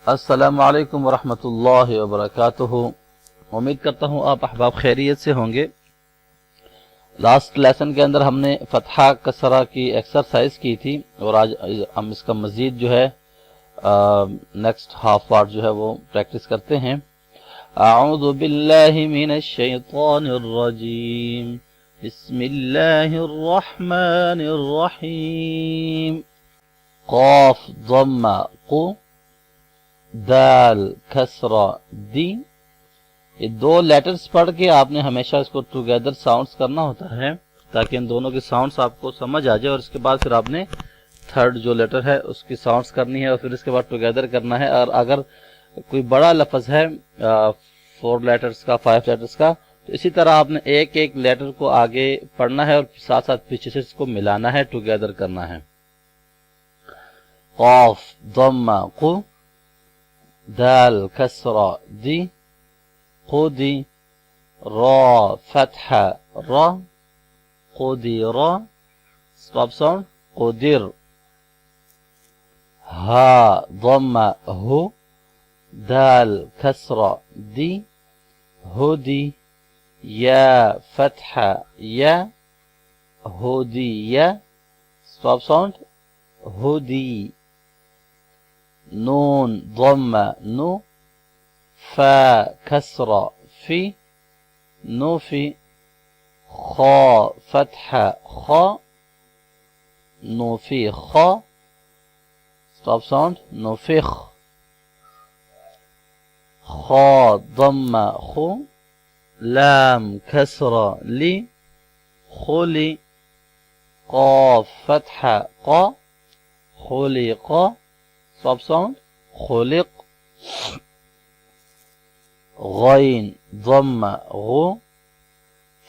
अस्सलामु अलैकुम वरहमतुल्लाहि वबरकातुहू। उम्मीद करता हूँ आप अहबाब खैरियत से होंगे। लास्ट लेसन के अंदर हमने फतहा कसरा की एक्सरसाइज की थी और आज हम इसका मजीद जो है नेक्स्ट हाफ पार्ट जो है वो प्रैक्टिस करते हैं। अऊज़ु बिल्लाहि मिनश शैतानिर रजीम, बिस्मिल्लाहिर रहमानिर रहीम। क़ाफ ज़म्मा क़ु, दाल कसरा दी। ये दो लेटर्स पढ़ के आपने हमेशा इसको टुगेदर साउंड्स करना होता है ताकि इन दोनों के साउंड्स आपको समझ आ जाए और इसके बाद फिर आपने थर्ड जो लेटर है उसकी साउंड्स करनी है और फिर इसके बाद टुगेदर करना है। और अगर कोई बड़ा लफ्ज है 4 लेटर्स का 5 लेटर्स का तो इसी तरह आपने एक एक लेटर को आगे पढ़ना है और साथ साथ पीछे से इसको मिलाना है, टुगेदर करना है। क़ाफ ज़म्मा क़ु, दाल कसरा दी, क़ुदी, रा फतहा रा, क़ुदिरा स्टॉप साउंड क़ुदिर, हा ज़म्मा हु, दाल कसरा दी, हुदी, या फतहा या, हुदिया स्टॉप साउंड हुदी, नून ज़म्मा नु, फा कसरा फी, नूफी, खा फतहा खा, नूफी खा स्टॉप साउंड नूफिख, खा ज़म्मा खु, लाम कसरा ली, खुली, क़ाफ फतहा क़ा, खुलिक़ा स्टॉप साउंड खुलिक़, गैन ज़म्मा गु,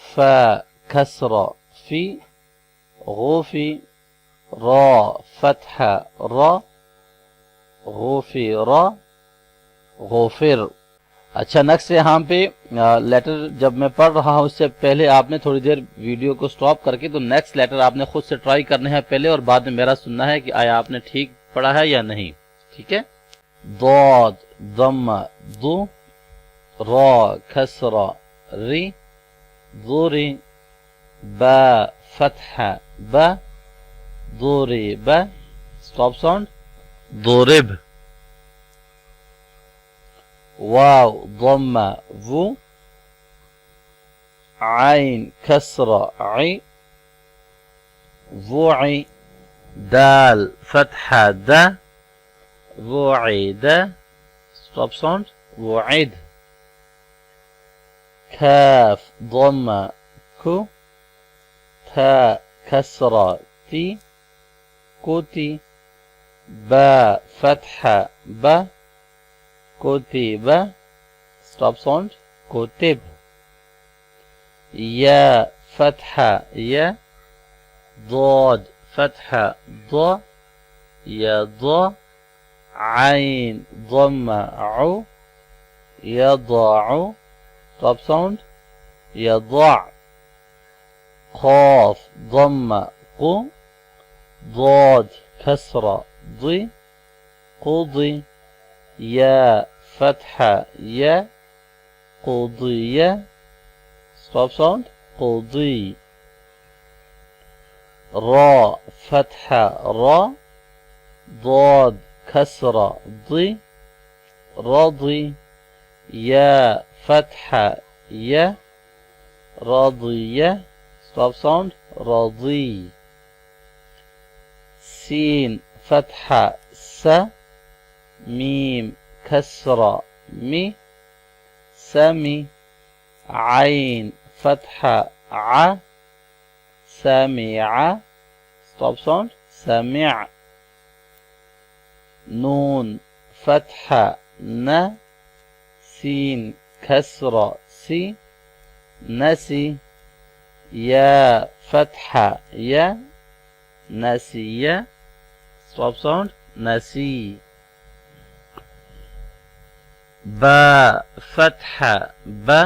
फा कसरा फी, गुफी, रा फतहा रा, गुफिरा, गुफिर। अच्छा, नेक्स्ट यहाँ पे लेटर जब मैं पढ़ रहा हूँ उससे पहले आपने थोड़ी देर वीडियो को स्टॉप करके तो नेक्स्ट लेटर आपने खुद से ट्राई करने हैं पहले और बाद में मेरा सुनना है कि आया आपने ठीक पढ़ा है या नहीं। ठीक है। दाद ज़म्मा दु, रा कसरा री, दुरी, बा फतहा बा, दुरी बा स्टॉप साउंड दुरिब, वाव ज़म्मा वु, आइन कसरा आई, वुई, दाल फतहा दा, वुईदा स्टॉप साउंड वुईद, काफ ज़म्मा कु, था कसरा ती, कुती, बा फतहा बा, कुतिबा स्टॉप साउंड कुतिब, या फतहा या, ضاد फतहा ض, यض, आइन ضمة ع, यضع स्टॉप साउंड यضع, क़ाफ ضمة क़ु, ضاد كسرة ض, قضي, या फतहा या, क़ुदिया स्टॉप साउंड क़ुदी, रा फतहा रा, ضاد कसरा ض, रضी, या फतहा या, रضिया स्टॉप साउंड रضी, सीन फतहा सा, मीम कसरा मी, समी, आइन फतहा आ, समिआ स्टॉप साउंड समिअ, नून फतहा न, सीन कसरा सी, नसी, या फतहा या, नसिया स्टॉप साउंड नसी, बा फतहा बा,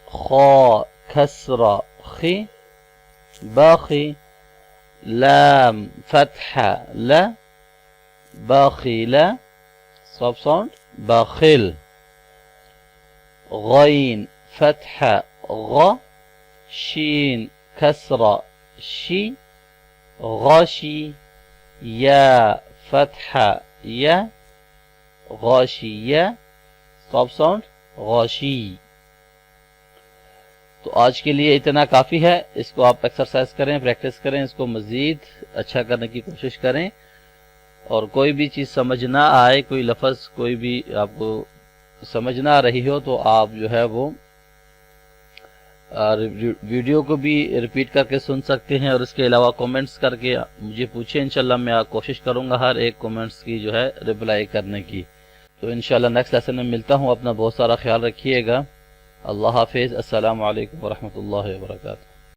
खा कसरा खी, बाखी, लाम फतहा ला, बाखिला सॉफ्ट साउंड बखिल। गईन फतहा ग, शीन कसरा शी, गाशी, या फतहा या, गाशिया, सॉफ्ट साउंड गाशी। तो आज के लिए इतना काफ़ी है। इसको आप एक्सरसाइज करें, प्रैक्टिस करें, इसको मज़ीद अच्छा करने की कोशिश करें। और कोई भी चीज़ समझ ना आए, कोई लफ्ज़ कोई भी आपको समझ ना आ रही हो, तो आप जो है वो वीडियो को भी रिपीट करके सुन सकते हैं और इसके अलावा कमेंट्स करके मुझे पूछें। इंशाल्लाह मैं कोशिश करूंगा हर एक कमेंट्स की जो है रिप्लाई करने की। तो इंशाल्लाह नेक्स्ट लेसन में मिलता हूं। अपना बहुत सारा ख्याल रखिएगा। अल्लाह हाफिज़। अस्सलामु अलैकुम वरहमतुल्लाहि वबरकातुहू।